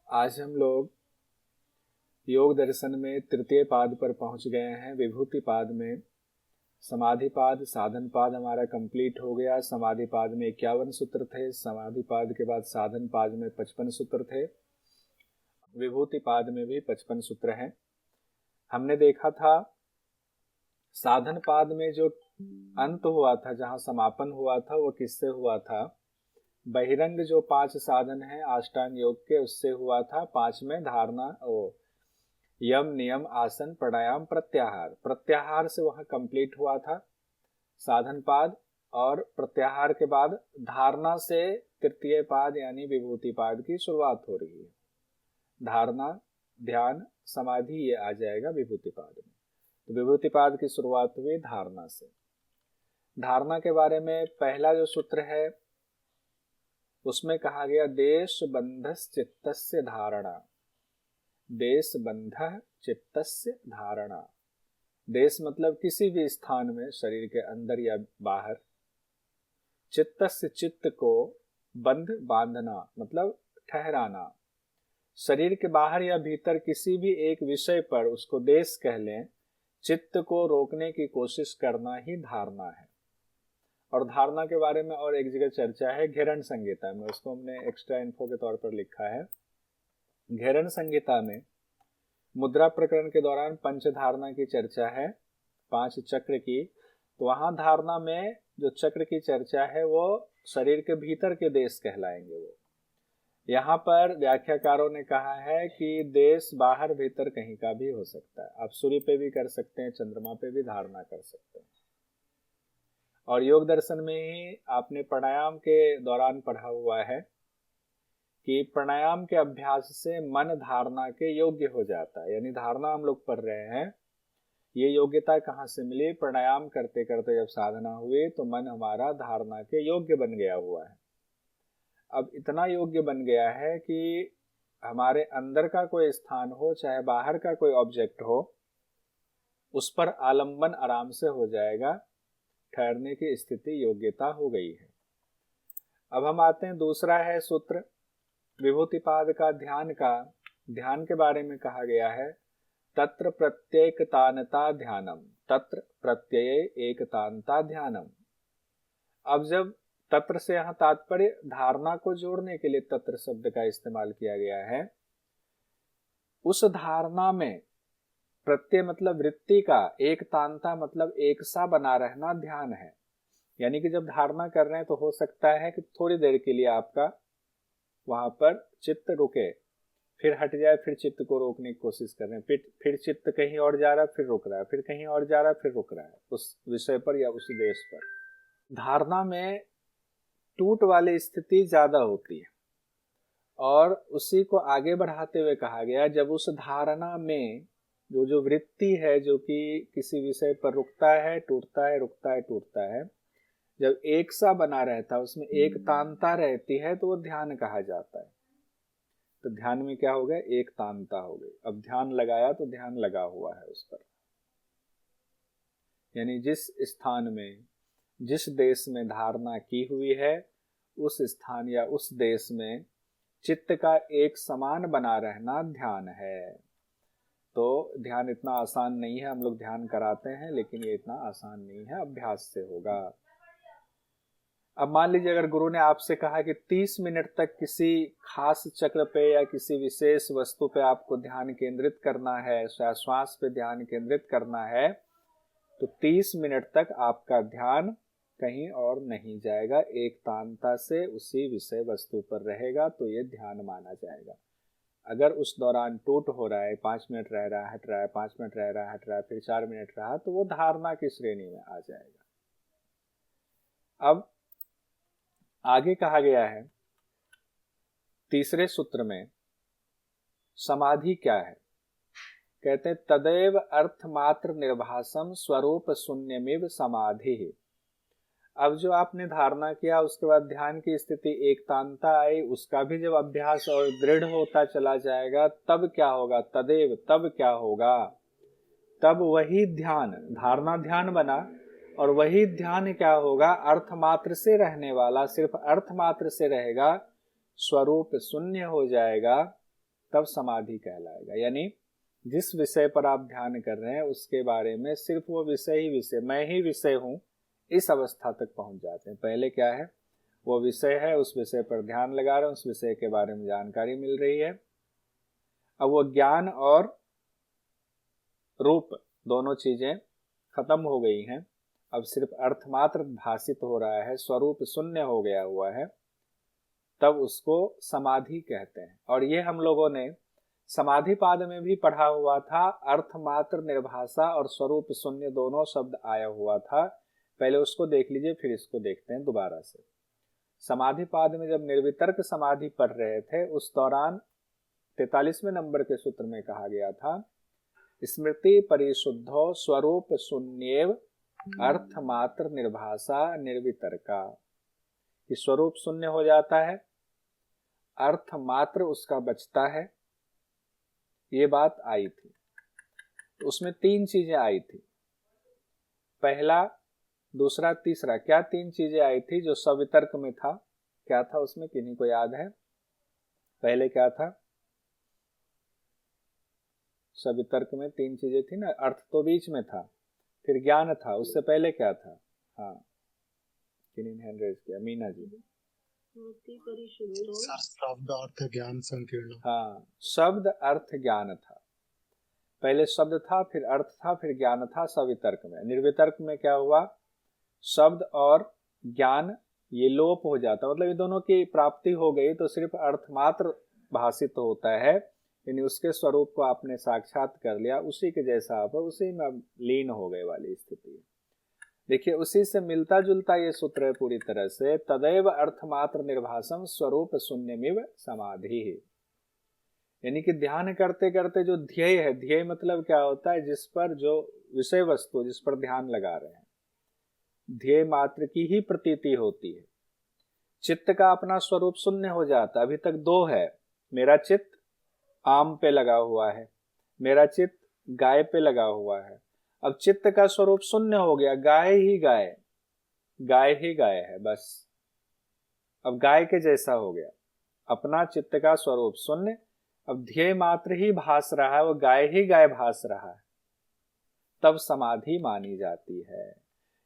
आज हम लोग योग दर्शन में तृतीय पाद पर पहुंच गए हैं। विभूति पाद में समाधि पाद साधन पाद हमारा कंप्लीट हो गया। समाधि पाद में 51 सूत्र थे। समाधि पाद के बाद साधन पाद में 55 सूत्र थे। विभूति पाद में भी 55 सूत्र हैं। हमने देखा था साधन पाद में जो अंत हुआ था, जहां समापन हुआ था, वो किससे हुआ था? बहिरंग जो 5 साधन हैं अष्टांग योग के, उससे हुआ था। 5 में धारणा, यम नियम आसन प्राणायाम प्रत्याहार, प्रत्याहार से वहां कंप्लीट हुआ था साधन पाद। और प्रत्याहार के बाद धारणा से तृतीय पाद यानी विभूति पाद की शुरुआत हो रही है। धारणा, ध्यान, समाधि ये आ जाएगा विभूति पाद में। तो विभूति पाद की शुरुआत हुई धारणा से। धारणा के बारे में पहला जो सूत्र है उसमें कहा गया देश बंधस चित्तस्य धारणा। देश बंध चित्तस्य धारणा। देश मतलब किसी भी स्थान में, शरीर के अंदर या बाहर। चित्तस्य चित्त को, बंध बांधना मतलब ठहराना। शरीर के बाहर या भीतर किसी भी एक विषय पर उसको देश कह लें, चित्त को रोकने की कोशिश करना ही धारणा है। और धारणा के बारे में और एक जगह चर्चा है घेरण संहिता में, उसको हमने एक्स्ट्रा इन्फो के तौर पर लिखा है। घेरण संहिता में मुद्रा प्रकरण के दौरान पंच धारणा की चर्चा है, 5 चक्र की। तो वहां धारणा में जो चक्र की चर्चा है वो शरीर के भीतर के देश कहलाएंगे। वो यहाँ पर व्याख्याकारों ने कहा है कि देश बाहर भीतर कहीं का भी हो सकता है। आप सूर्य पे भी कर सकते हैं, चंद्रमा पे भी धारणा कर सकते हैं। और योग दर्शन में ही आपने प्राणायाम के दौरान पढ़ा हुआ है कि प्राणायाम के अभ्यास से मन धारणा के योग्य हो जाता है। यानी धारणा हम लोग पढ़ रहे हैं, ये योग्यता कहाँ से मिली? प्राणायाम करते करते जब साधना हुई तो मन हमारा धारणा के योग्य बन गया हुआ है। अब इतना योग्य बन गया है कि हमारे अंदर का कोई स्थान हो चाहे बाहर का कोई ऑब्जेक्ट हो, उस पर आलंबन आराम से हो जाएगा। ठहरने की स्थिति, योग्यता हो गई है। अब हम आते हैं, दूसरा है सूत्र विभूति पाद का ध्यान का। ध्यान के बारे में कहा गया है तत्र प्रत्येकतानता ध्यानम, तत्र प्रत्यय एकतानता ध्यानम। अब जब तत्र से यहां तात्पर्य धारणा को जोड़ने के लिए तत्र शब्द का इस्तेमाल किया गया है, उस धारणा में प्रत्यय मतलब वृत्ति का, एकतानता मतलब एक सा बना रहना ध्यान है। यानी कि जब धारणा कर रहे हैं तो हो सकता है कि थोड़ी देर के लिए आपका वहां पर चित्त रुके, फिर हट जाए, फिर चित्त को रोकने की कोशिश कर रहे हैं, फिर चित्त कहीं और जा रहा है, फिर रुक रहा है, फिर कहीं और जा रहा है, फिर रुक रहा है उस विषय पर या उस देश पर। धारणा में टूट वाली स्थिति ज्यादा होती है और उसी को आगे बढ़ाते हुए कहा गया जब उस धारणा में जो वृत्ति है जो कि किसी विषय पर रुकता है, टूटता है, रुकता है, टूटता है, जब एक सा बना रहता है, उसमें एक तानता रहती है, तो वो ध्यान कहा जाता है। तो ध्यान में क्या हो गया? एक तानता हो गई। अब ध्यान लगाया तो ध्यान लगा हुआ है उस पर। यानी जिस स्थान में, जिस देश में धारणा की हुई है, उस स्थान या उस देश में चित्त का एक समान बना रहना ध्यान है। तो ध्यान इतना आसान नहीं है। हम लोग ध्यान कराते हैं लेकिन ये इतना आसान नहीं है, अभ्यास से होगा। अब मान लीजिए अगर गुरु ने आपसे कहा कि 30 मिनट तक किसी खास चक्र पे या किसी विशेष वस्तु पे आपको ध्यान केंद्रित करना है, श्वास पे ध्यान केंद्रित करना है, तो 30 मिनट तक आपका ध्यान कहीं और नहीं जाएगा, एक तानता से उसी विषय वस्तु पर रहेगा, तो ये ध्यान माना जाएगा। अगर उस दौरान टूट हो रहा है, 5 मिनट रह रहा है, हट रहा है, 5 मिनट रह रहा है, हट रहा है, फिर 4 मिनट रहा, तो वो धारणा की श्रेणी में आ जाएगा। अब आगे कहा गया है तीसरे सूत्र में समाधि क्या है? कहते हैं तदैव अर्थमात्र निर्भासम स्वरूप शून्यमिव समाधि। अब जो आपने धारणा किया उसके बाद ध्यान की स्थिति एकतानता आई, उसका भी जब अभ्यास और दृढ़ होता चला जाएगा तब क्या होगा? तदैव, तब क्या होगा? तब वही ध्यान, धारणा ध्यान बना और वही ध्यान क्या होगा? अर्थ मात्र से रहने वाला, सिर्फ अर्थ मात्र से रहेगा, स्वरूप शून्य हो जाएगा। तब समाधि कहलाएगा। यानी जिस विषय पर आप ध्यान कर रहे हैं उसके बारे में सिर्फ वो विषय ही विषय, मैं ही विषय हूं, इस अवस्था तक पहुंच जाते हैं। पहले क्या है, वो विषय है, उस विषय पर ध्यान लगा रहे हैं, उस विषय के बारे में जानकारी मिल रही है। अब वो ज्ञान और रूप दोनों चीजें खत्म हो गई हैं, अब सिर्फ अर्थ मात्र भाषित हो रहा है, स्वरूप शून्य हो गया हुआ है, तब उसको समाधि कहते हैं। और ये हम लोगों ने समाधि पाद में भी पढ़ा हुआ था, अर्थ मात्र निर्भाषा और स्वरूप शून्य दोनों शब्द आया हुआ था। पहले उसको देख लीजिए, फिर इसको देखते हैं दोबारा से। समाधि पाद में जब निर्वितर्क समाधि पढ़ रहे थे उस दौरान 43वें नंबर के सूत्र में कहा गया था, स्मृति परिशुद्धो स्वरूप शून्येव अर्थ मात्र निर्भाषा निर्वितर्का। कि स्वरूप शून्य हो जाता है, अर्थ मात्र उसका बचता है, ये बात आई थी। तो उसमें तीन चीजें आई थी, पहला, दूसरा, तीसरा। क्या तीन चीजें आई थी जो सवितर्क में था? क्या था उसमें, किन्हीं को याद है? पहले क्या था सवितर्क में? तीन चीजें थी ना, अर्थ तो बीच में था, फिर ज्ञान था, उससे पहले क्या था? हाँ, किन्हीं हैंड रेज किया? मीना जी। शब्द अर्थ ज्ञान संकीर्ण। हाँ, शब्द अर्थ ज्ञान था। पहले शब्द था, फिर अर्थ था, फिर ज्ञान था सवितर्क में। निर्वितर्क में क्या हुआ, शब्द और ज्ञान ये लोप हो जाता, मतलब ये दोनों की प्राप्ति हो गई तो सिर्फ अर्थ मात्र भाषित होता है, यानी उसके स्वरूप को आपने साक्षात कर लिया, उसी के जैसा आप उसी में लीन हो गए वाली स्थिति। देखिए, उसी से मिलता जुलता ये सूत्र है पूरी तरह से, तदैव अर्थमात्र निर्भासम स्वरूप शून्यमिव समाधि। यानी कि ध्यान करते करते जो ध्येय है, ध्येय मतलब क्या होता है, जिस पर जो विषय वस्तु जिस पर ध्यान लगा रहे हैं, ध्येय मात्र की ही प्रतीति होती है। चित्त का अपना स्वरूप शून्य हो जाता। अभी तक दो है, मेरा चित्त आम पे लगा हुआ है, मेरा चित्त गाय पे लगा हुआ है। अब चित्त का स्वरूप शून्य हो गया, गाय ही गाय, गाय ही गाय है बस, अब गाय के जैसा हो गया। अपना चित्त का स्वरूप शून्य, अब ध्येय मात्र ही भास रहा है, वो गाय ही गाय भास रहा है, तब समाधि मानी जाती है।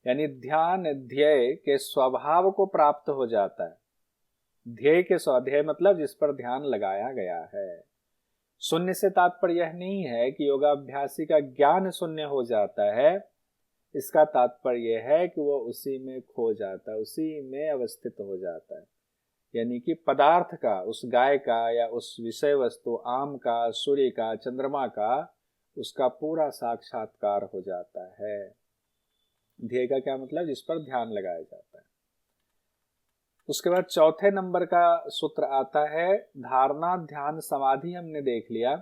यानी ध्यान ध्येय के स्वभाव को प्राप्त हो जाता है। ध्येय के स्वाध्याय मतलब जिस पर ध्यान लगाया गया है। शून्य से तात्पर्य यह नहीं है कि योगाभ्यासी का ज्ञान शून्य हो जाता है, इसका तात्पर्य यह है कि वो उसी में खो जाता है, उसी में अवस्थित हो जाता है। यानी कि पदार्थ का, उस गाय का या उस विषय वस्तु आम का, सूर्य का, चंद्रमा का, उसका पूरा साक्षात्कार हो जाता है। ध्येय का क्या मतलब, जिस पर ध्यान लगाया जाता है। उसके बाद चौथे नंबर का सूत्र आता है धारणा ध्यान समाधि। हमने देख लिया,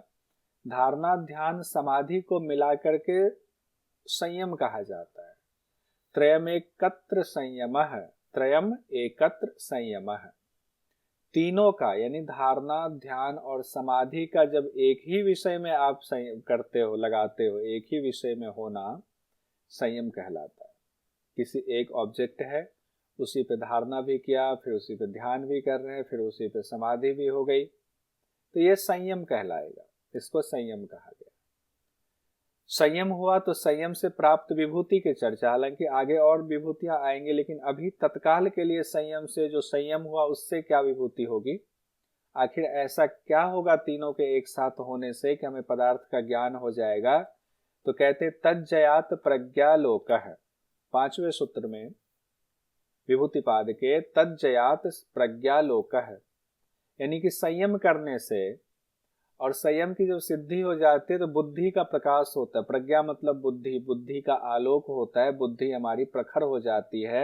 धारणा ध्यान समाधि को मिलाकर के संयम कहा जाता है। त्रयम एकत्र संयमः, त्रयम एकत्र संयमः। तीनों का, यानी धारणा ध्यान और समाधि का जब एक ही विषय में आप संयम करते हो, लगाते हो, एक ही विषय में होना संयम कहलाता है। किसी एक ऑब्जेक्ट है, उसी पे धारणा भी किया, फिर उसी पे ध्यान भी कर रहे हैं, फिर उसी पे समाधि भी हो गई, तो ये संयम कहलाएगा, इसको संयम कहा गया। संयम हुआ तो संयम से प्राप्त विभूति की चर्चा, हालांकि आगे और विभूतियां आएंगी, लेकिन अभी तत्काल के लिए संयम से, जो संयम हुआ उससे क्या विभूति होगी, आखिर ऐसा क्या होगा तीनों के एक साथ होने से कि हमें पदार्थ का ज्ञान हो जाएगा। तो कहते तज्जयात प्रज्ञालोकः, पांचवें सूत्र में विभूतिपाद के, तज्जयात प्रज्ञालोकः, यानी कि संयम करने से और संयम की जब सिद्धि हो जाती है तो बुद्धि का प्रकाश होता है। प्रज्ञा मतलब बुद्धि, बुद्धि का आलोक होता है, बुद्धि हमारी प्रखर हो जाती है,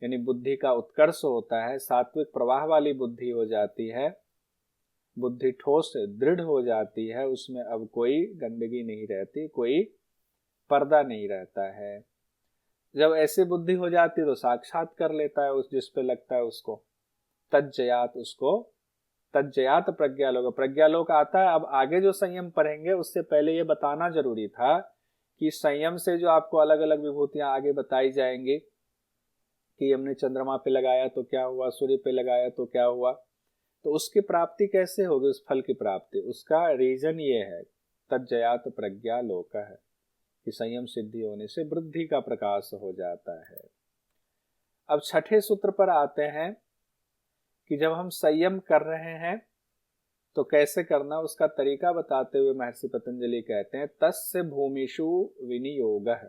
यानी बुद्धि का उत्कर्ष होता है, सात्विक प्रवाह वाली बुद्धि हो जाती है, बुद्धि ठोस दृढ़ हो जाती है, उसमें अब कोई गंदगी नहीं रहती, कोई पर्दा नहीं रहता है। जब ऐसी बुद्धि हो जाती है तो साक्षात कर लेता है उस जिस पे लगता है उसको, तज्जयात, उसको तज्जयात प्रज्ञालोक, प्रज्ञालोक आता है। अब आगे जो संयम पढ़ेंगे उससे पहले ये बताना जरूरी था कि संयम से जो आपको अलग अलग विभूतियां आगे बताई जाएंगी, कि हमने चंद्रमा पे लगाया तो क्या हुआ, सूर्य पे लगाया तो क्या हुआ, तो उसकी प्राप्ति कैसे होगी, उस फल की प्राप्ति? उसका रीजन ये है, तज्जयात प्रज्ञा लोक है, कि संयम सिद्धि होने से वृद्धि का प्रकाश हो जाता है। अब छठे सूत्र पर आते हैं कि जब हम संयम कर रहे हैं तो कैसे करना, उसका तरीका बताते हुए महर्षि पतंजलि कहते हैं, तस्य भूमिषु विनियोगः।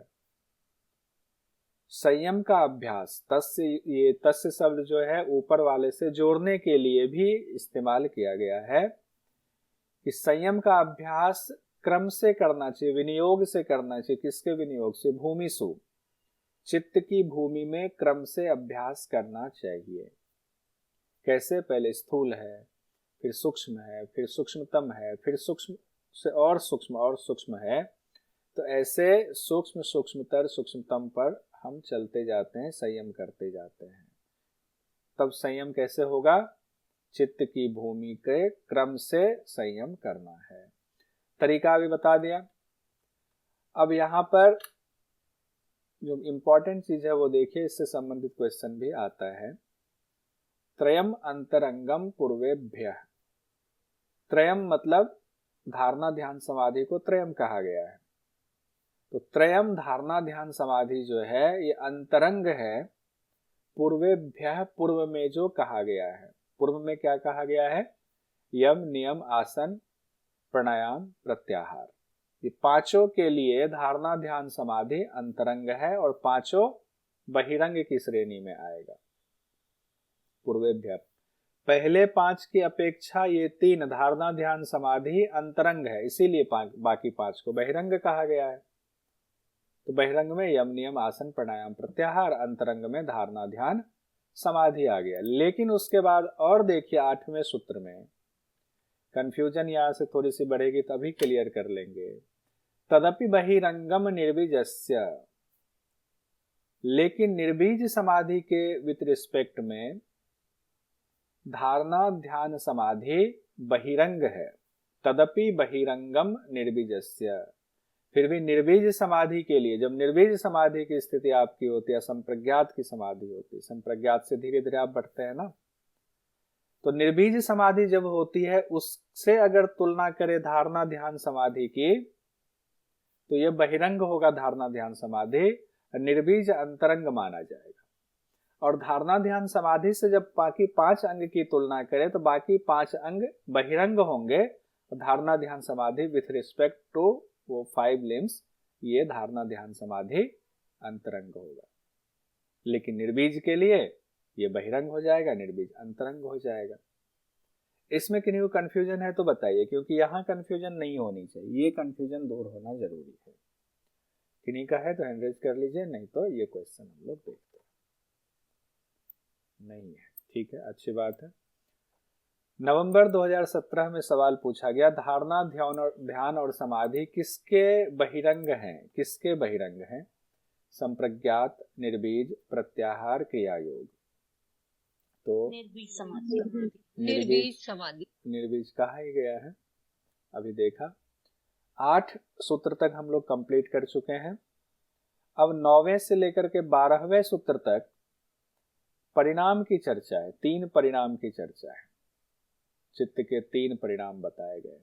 संयम का अभ्यास, तस्य, ये तस्य शब्द जो है ऊपर वाले से जोड़ने के लिए भी इस्तेमाल किया गया है कि संयम का अभ्यास क्रम से करना चाहिए, विनियोग से करना चाहिए। किसके विनियोग से? भूमिषु, चित्त की भूमि में क्रम से अभ्यास करना चाहिए। कैसे? पहले स्थूल है, फिर सूक्ष्म है, फिर सूक्ष्मतम है, फिर सूक्ष्म से और सूक्ष्म है। तो ऐसे सूक्ष्म सूक्ष्मतर सूक्ष्मतम पर हम चलते जाते हैं, संयम करते जाते हैं। तब संयम कैसे होगा? चित्त की भूमि के क्रम से संयम करना है। तरीका भी बता दिया। अब यहां पर जो इंपॉर्टेंट चीज है वो देखिए, इससे संबंधित क्वेश्चन भी आता है। त्रयम अंतरंगम पूर्वेभ्यः। त्रयम मतलब धारणा ध्यान समाधि को त्रयम कहा गया है। तो त्रयम धारणा ध्यान समाधि जो है ये अंतरंग है पूर्वेभ्यः, पूर्व में जो कहा गया है। पूर्व में क्या कहा गया है? यम नियम आसन प्राणायाम प्रत्याहार। ये पांचों के लिए धारणा ध्यान समाधि अंतरंग है और पांचों बहिरंग की श्रेणी में आएगा। पूर्वेभ्यः, पहले पांच की अपेक्षा ये तीन धारणा ध्यान समाधि अंतरंग है, इसीलिए बाकी पांच को बहिरंग कहा गया है। तो बहिरंग में यम नियम आसन प्राणायाम प्रत्याहार, अंतरंग में धारणा ध्यान समाधि आ गया। लेकिन उसके बाद और देखिए 8वें सूत्र में, कंफ्यूजन यहां से थोड़ी सी बढ़ेगी, तभी क्लियर कर लेंगे। तदपि बहिरंगम निर्बीजस्य, लेकिन निर्बीज समाधि के विथ रिस्पेक्ट में धारणा ध्यान समाधि बहिरंग है। तदपि बहिरंगम निर्बीजस्य, फिर भी निर्बीज समाधि के लिए, जब निर्बीज समाधि की स्थिति आपकी होती है, संप्रज्ञात की समाधि होती है, संप्रज्ञात से धीरे धीरे आप बढ़ते हैं ना, तो निर्बीज समाधि जब होती है उससे अगर तुलना करें धारणा ध्यान समाधि की, तो यह बहिरंग होगा धारणा ध्यान समाधि, निर्बीज अंतरंग माना जाएगा। और धारणा ध्यान समाधि से जब बाकी 5 अंग की तुलना करें तो बाकी 5 अंग बहिरंग होंगे, धारणा ध्यान समाधि विथ रिस्पेक्ट टू वो 5 लिम्स, ये धारणा ध्यान समाधि अंतरंग होगा। लेकिन निर्बीज के लिए ये बहिरंग हो जाएगा, निर्बीज अंतरंग हो जाएगा। इसमें किन्हीं को कंफ्यूजन है तो बताइए, क्योंकि यहां कंफ्यूजन नहीं होनी चाहिए, ये कंफ्यूजन दूर होना जरूरी है। किन्हीं का है तो हैंड रेज कर लीजिए, नहीं तो ये क्वेश्चन हम लोग देखते हैं। नहीं है, ठीक है, अच्छी बात है। नवंबर 2017 में सवाल पूछा गया, धारणा ध्यान और समाधि किसके बहिरंग हैं? किसके बहिरंग हैं? संप्रज्ञात, निर्बीज, प्रत्याहार, क्रिया योग। तो निर्बीज समाधि, निर्बीज समाधि, निर्बीज कहा ही गया है, अभी देखा। 8 सूत्र तक हम लोग कंप्लीट कर चुके हैं। अब 9वें से लेकर के 12वें सूत्र तक परिणाम की चर्चा है। 3 परिणाम की चर्चा है। चित्त के 3 परिणाम बताए गए,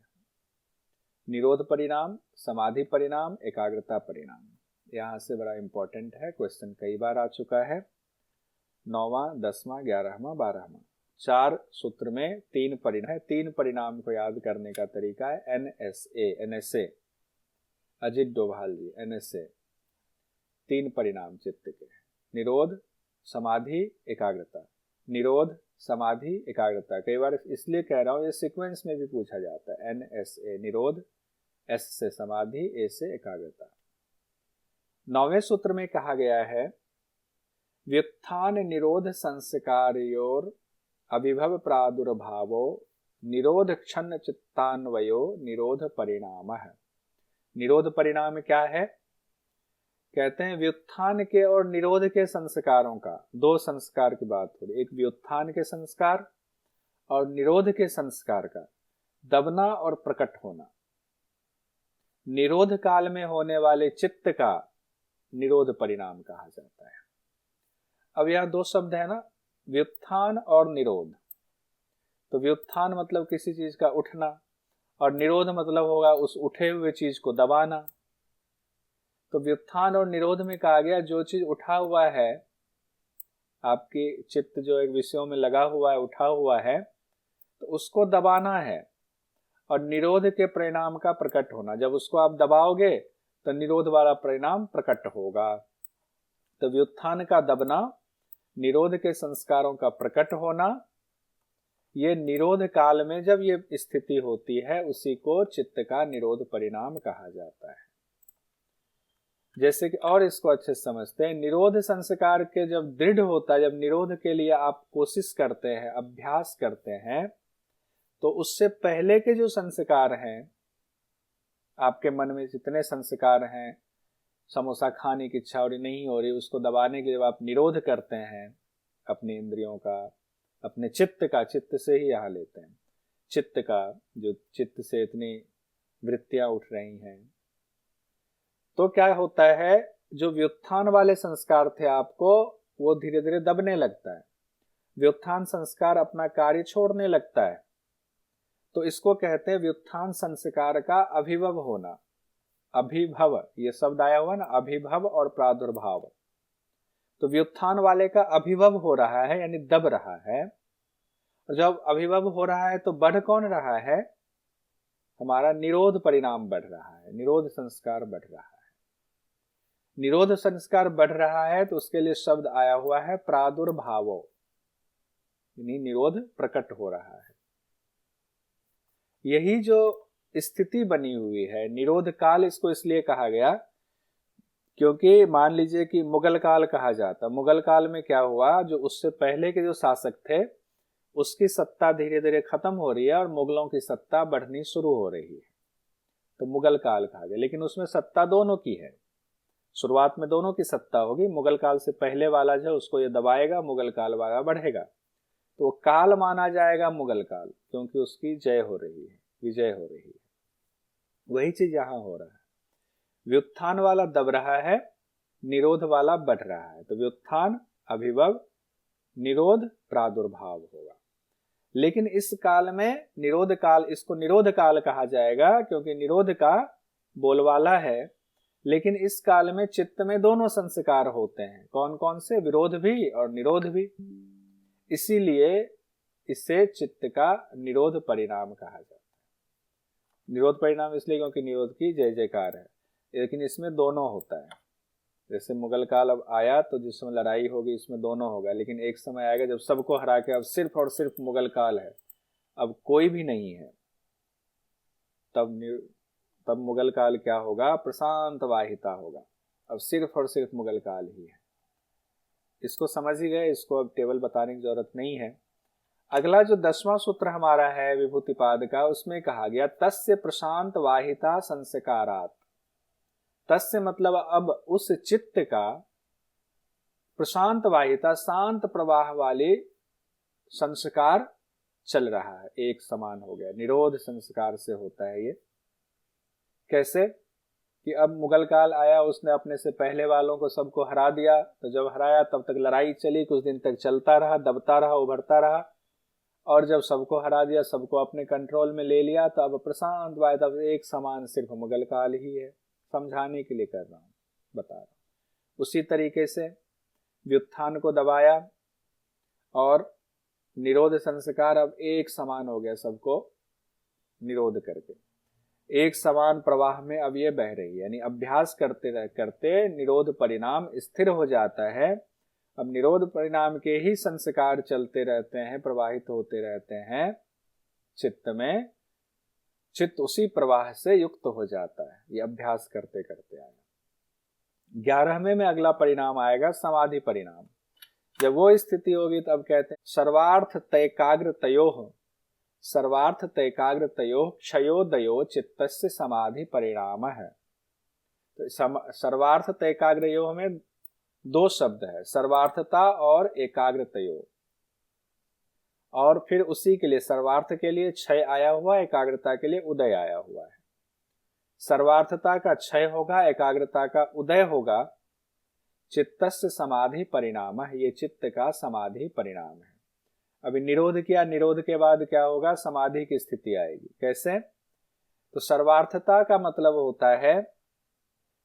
निरोध परिणाम, समाधि परिणाम, एकाग्रता परिणाम। यहां से बड़ा इंपॉर्टेंट है, क्वेश्चन कई बार आ चुका है। 9वां, 10वां, 11वां, 12वां, 4 सूत्र में 3 परिणाम है। 3 परिणाम को याद करने का तरीका है NSA, अजित डोभाल जी, NSA। 3 परिणाम चित्त के, निरोध, समाधि, एकाग्रता। निरोध, समाधि, एकाग्रता। कई बार इसलिए कह रहा हूं, ये सीक्वेंस में भी पूछा जाता है। NSA निरोध, S से समाधि, A से एकाग्रता। 9वें सूत्र में कहा गया है, व्युत्थान निरोध संस्कारयोर अभिभव प्रादुर्भावो निरोध क्षण चित्तान्वयो निरोध परिणाम है। निरोध परिणाम क्या है? कहते हैं व्युत्थान के और निरोध के संस्कारों का, 2 संस्कार की बात हो रही, एक व्युत्थान के संस्कार और निरोध के संस्कार का दबना और प्रकट होना। निरोध काल में होने वाले चित्त का निरोध परिणाम कहा जाता है। अब यह 2 शब्द है ना, व्युत्थान और निरोध। तो व्युत्थान मतलब किसी चीज का उठना, और निरोध मतलब होगा उस उठे हुए चीज को दबाना। तो व्युत्थान और निरोध में कहा गया जो चीज उठा हुआ है, आपकी चित्त जो एक विषयों में लगा हुआ है, उठा हुआ है, तो उसको दबाना है, और निरोध के परिणाम का प्रकट होना। जब उसको आप दबाओगे तो निरोध वाला परिणाम प्रकट होगा। तो व्युत्थान का दबना, निरोध के संस्कारों का प्रकट होना, ये निरोध काल में जब ये स्थिति होती है उसी को चित्त का निरोध परिणाम कहा जाता है। जैसे कि और इसको अच्छे से समझते हैं, निरोध संस्कार के जब दृढ़ होता है, जब निरोध के लिए आप कोशिश करते हैं, अभ्यास करते हैं, तो उससे पहले के जो संस्कार हैं, आपके मन में जितने संस्कार हैं, समोसा खाने की इच्छा हो रही, नहीं हो रही, उसको दबाने के लिए जब आप निरोध करते हैं अपनी इंद्रियों का, अपने चित्त का, चित्त से ही यहाँ लेते हैं, चित्त का, जो चित्त से इतनी वृत्तियां उठ रही हैं, तो क्या होता है, जो व्युत्थान वाले संस्कार थे आपको, वो धीरे धीरे दबने लगता है, व्युत्थान संस्कार अपना कार्य छोड़ने लगता है। तो इसको कहते हैं व्युत्थान संस्कार का अभिभव होना। अभिभव, ये शब्द आया हुआ ना, अभिभव और प्रादुर्भाव। तो व्युत्थान वाले का अभिभव हो रहा है, यानी दब रहा है। और जब अभिभव हो रहा है तो बढ़ कौन रहा है, हमारा निरोध परिणाम बढ़ रहा है, निरोध संस्कार बढ़ रहा है। निरोध संस्कार बढ़ रहा है तो उसके लिए शब्द आया हुआ है प्रादुर्भावो, यानी निरोध प्रकट हो रहा है। यही जो स्थिति बनी हुई है, निरोध काल इसको इसलिए कहा गया क्योंकि मान लीजिए कि मुगल काल कहा जाता। मुगल काल में क्या हुआ, जो उससे पहले के जो शासक थे उसकी सत्ता धीरे धीरे खत्म हो रही है और मुगलों की सत्ता बढ़नी शुरू हो रही है, तो मुगल काल कहा गया। लेकिन उसमें सत्ता दोनों की है, शुरुआत में दोनों की सत्ता होगी। मुगल काल से पहले वाला जो उसको ये दबाएगा, मुगल काल वाला बढ़ेगा, तो वो काल माना जाएगा मुगल काल, क्योंकि उसकी जय हो रही है, विजय हो रही है। वही चीज यहां हो रहा है, व्युत्थान वाला दब रहा है, निरोध वाला बढ़ रहा है। तो व्युत्थान अभिभव, निरोध प्रादुर्भाव होगा। लेकिन इस काल में निरोध काल, इसको निरोध काल कहा जाएगा क्योंकि निरोध का बोलवाला है। लेकिन इस काल में चित्त में दोनों संस्कार होते हैं, कौन कौन से, विरोध भी और निरोध भी। इसीलिए इसे चित्त का निरोध परिणाम कहा जाता है। निरोध परिणाम इसलिए क्योंकि निरोध की जय जयकार है, लेकिन इसमें दोनों होता है। जैसे मुगल काल अब आया तो जिस समय लड़ाई होगी इसमें दोनों होगा, लेकिन एक समय आएगा जब सबको हरा के अब सिर्फ और सिर्फ मुगल काल है, अब कोई भी नहीं है, तब मुगल काल क्या होगा, प्रशांत वाहिता होगा। अब सिर्फ और सिर्फ मुगल काल ही है। इसको समझ ही गए, इसको अब टेबल बताने की जरूरत नहीं है। अगला जो 10वां सूत्र हमारा है विभूतिपाद का, उसमें कहा गया तस्य प्रशांत वाहिता संस्कारात्। तस्य मतलब अब उस चित्त का प्रशांत वाहिता, शांत प्रवाह वाले संस्कार चल रहा है, एक समान हो गया। निरोध संस्कार से होता है ये। कैसे कि अब मुगल काल आया, उसने अपने से पहले वालों को सबको हरा दिया, तो जब हराया तब तक लड़ाई चली, कुछ दिन तक चलता रहा, दबता रहा, उभरता रहा, और जब सबको हरा दिया, सबको अपने कंट्रोल में ले लिया, तो अब प्रशांत वाहिता, अब एक समान सिर्फ मुगल काल ही है। समझाने के लिए कर रहा हूं, बता रहा हूं। उसी तरीके से व्युत्थान को दबाया और निरोध संस्कार अब एक समान हो गया, सबको निरोध करके एक समान प्रवाह में अब ये बह रही है। यानी अभ्यास करते करते निरोध परिणाम स्थिर हो जाता है। अब निरोध परिणाम के ही संस्कार चलते रहते हैं, प्रवाहित होते रहते हैं चित्त में, चित्त उसी प्रवाह से युक्त हो जाता है। ये अभ्यास करते करते आया। 11वें में अगला परिणाम आएगा समाधि परिणाम। जब वो स्थिति होगी तब कहते हैं सर्वार्थ तैकाग्र तयोः, सर्वार्थ तैकाग्र तयोः क्षयोदयो चित्तस्य समाधि परिणाम है। तो सर्वार्थ तैकाग्रयोः में दो शब्द है, सर्वार्थता और एकाग्रतयो। और फिर उसी के लिए सर्वार्थ के लिए क्षय आया हुआ, एकाग्रता के लिए उदय आया हुआ है। सर्वार्थता का क्षय होगा, एकाग्रता का उदय होगा। चित्तस्य समाधि परिणाम है, ये चित्त का समाधि परिणाम है। अभी निरोध किया, निरोध के बाद क्या होगा, समाधि की स्थिति आएगी। कैसे? तो सर्वार्थता का मतलब होता है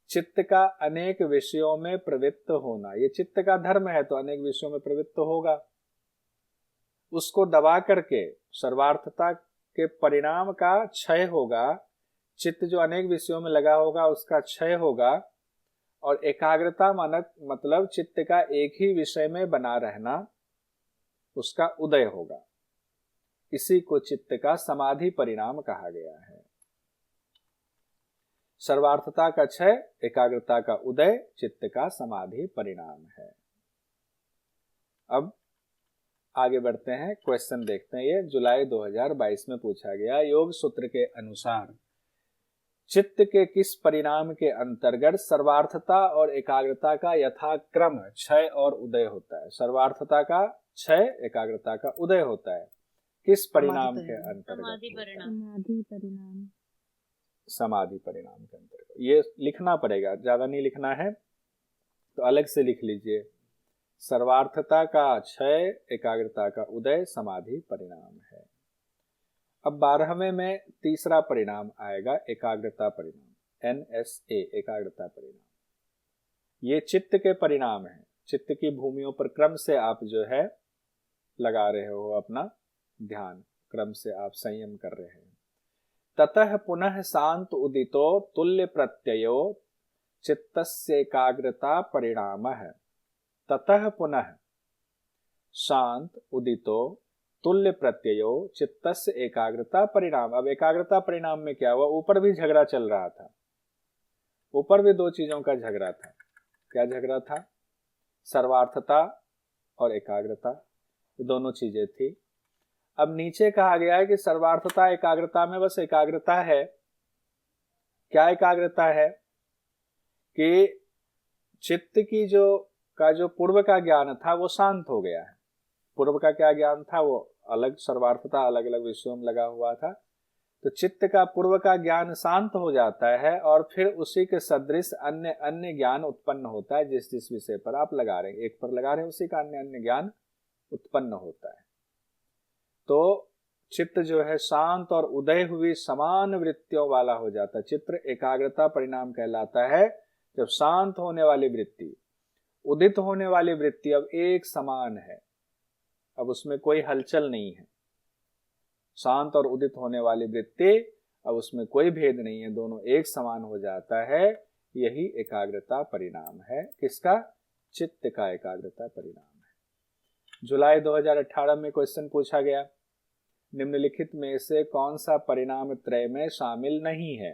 चित्त का अनेक विषयों में प्रवृत्त होना। ये चित्त का धर्म है तो अनेक विषयों में प्रवृत्त होगा। उसको दबा करके सर्वार्थता के परिणाम का क्षय होगा। चित्त जो अनेक विषयों में लगा होगा उसका क्षय होगा, और एकाग्रता मानक मतलब चित्त का एक ही विषय में बना रहना, उसका उदय होगा। इसी को चित्त का समाधि परिणाम कहा गया है। सर्वार्थता का क्षय, एकाग्रता का उदय, चित्त का समाधि परिणाम है। अब आगे बढ़ते हैं, क्वेश्चन देखते हैं। ये जुलाई 2022 में पूछा गया। योग सूत्र के अनुसार चित्त के किस परिणाम के अंतर्गत सर्वार्थता और एकाग्रता का यथाक्रम क्षय और उदय होता है? सर्वार्थता का क्षय, एकाग्रता का उदय होता है किस परिणाम के अंतर्गत? समाधि परिणाम के अंतर्गत। ये लिखना पड़ेगा, ज्यादा नहीं लिखना है तो अलग से लिख लीजिए। सर्वार्थता का क्षय, एकाग्रता का उदय, समाधि परिणाम है। अब 12वें में तीसरा परिणाम आएगा, एकाग्रता परिणाम, NSA, एकाग्रता परिणाम। ये चित्त के परिणाम है। चित्त की भूमियों पर क्रम से आप जो है लगा रहे हो अपना ध्यान, क्रम से आप संयम कर रहे हैं। ततः पुनः शांत उदितो तुल्य प्रत्ययो चित्तस्य एकाग्रता परिणाम है। ततः पुनः शांत उदितो तुल्य प्रत्ययो चित्तस्य एकाग्रता परिणाम। अब एकाग्रता परिणाम में क्या हुआ? ऊपर भी झगड़ा चल रहा था, ऊपर भी दो चीजों का झगड़ा था। क्या झगड़ा था? सर्वार्थता और एकाग्रता, ये दोनों चीजें थी। अब नीचे कहा गया है कि सर्वार्थता एकाग्रता में बस एकाग्रता है। क्या एकाग्रता है? कि चित्त की जो पूर्व का ज्ञान था वो शांत हो गया है। पूर्व का क्या ज्ञान था? वो अलग, सर्वार्थता अलग अलग विषयों में लगा हुआ था। तो चित्त का पूर्व का ज्ञान शांत हो जाता है और फिर उसी के सदृश अन्य अन्य ज्ञान उत्पन्न होता है। जिस जिस विषय पर आप लगा रहे हैं, एक पर लगा रहे हैं, उसी का अन्य अन्य ज्ञान उत्पन्न होता है। तो चित्त जो है शांत और उदय हुई समान वृत्तियों वाला हो जाता है। चित्त एकाग्रता परिणाम कहलाता है जब शांत होने वाली वृत्ति, उदित होने वाली वृत्ति अब एक समान है, अब उसमें कोई हलचल नहीं है। शांत और उदित होने वाली वृत्ति अब उसमें कोई भेद नहीं है, दोनों एक समान हो जाता है। यही एकाग्रता परिणाम है। किसका? चित्त का एकाग्रता परिणाम है। जुलाई 2018 में क्वेश्चन पूछा गया, निम्नलिखित में से कौन सा परिणाम त्रय में शामिल नहीं है?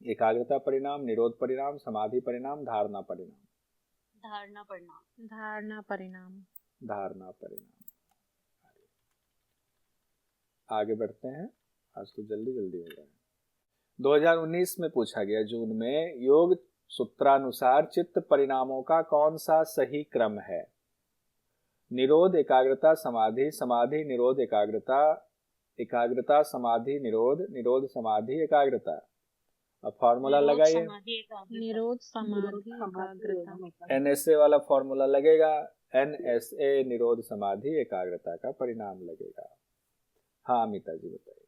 एकाग्रता परिणाम, निरोध परिणाम, समाधि परिणाम, धारणा परिणाम। धारणा परिणाम। धारणा परिणाम। धारणा परिणाम। आगे बढ़ते हैं, आज तो जल्दी जल्दी हो रहा है। 2019 में पूछा गया जून में, योग सूत्रानुसार चित्त परिणामों का कौन सा सही क्रम है? निरोध, एकाग्रता, समाधि, समाधि, निरोध, एकाग्रता, एकाग्रता, समाधि, निरोध, निरोध, समाधि, एकाग्रता। अब फॉर्मूला लगाइए। निरोध समाधि एकाग्रता। NSA वाला फॉर्मूला लगेगा। NSA निरोध समाधि एकाग्रता का परिणाम लगेगा। हाँ अमिता जी बताइए।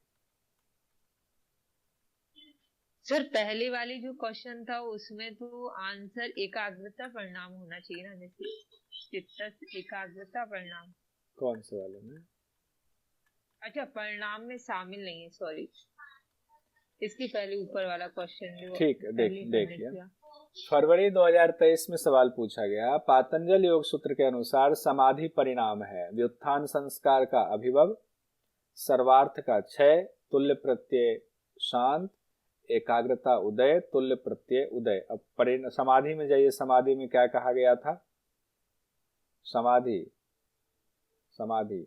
सर पहले वाली जो क्वेश्चन था उसमें तो आंसर एकाग्रता परिणाम होना चाहिए ना, जैसे चित्त एकाग्रता परिणाम। कौन से वाले में? अच्छा, परिणाम में शामिल नहीं है, सॉरी। इसके पहले ऊपर वाला क्वेश्चन। ठीक, देखिए फरवरी 2023 में सवाल पूछा गया, पातंजल योग सूत्र के अनुसार समाधि परिणाम है व्युत्थान संस्कार का अभिभव, सर्वार्थ का क्षय, तुल्य प्रत्यय शांत, एकाग्रता उदय, तुल्य प्रत्यय उदय। अब समाधि में जाइए, समाधि में क्या कहा गया था? समाधि समाधि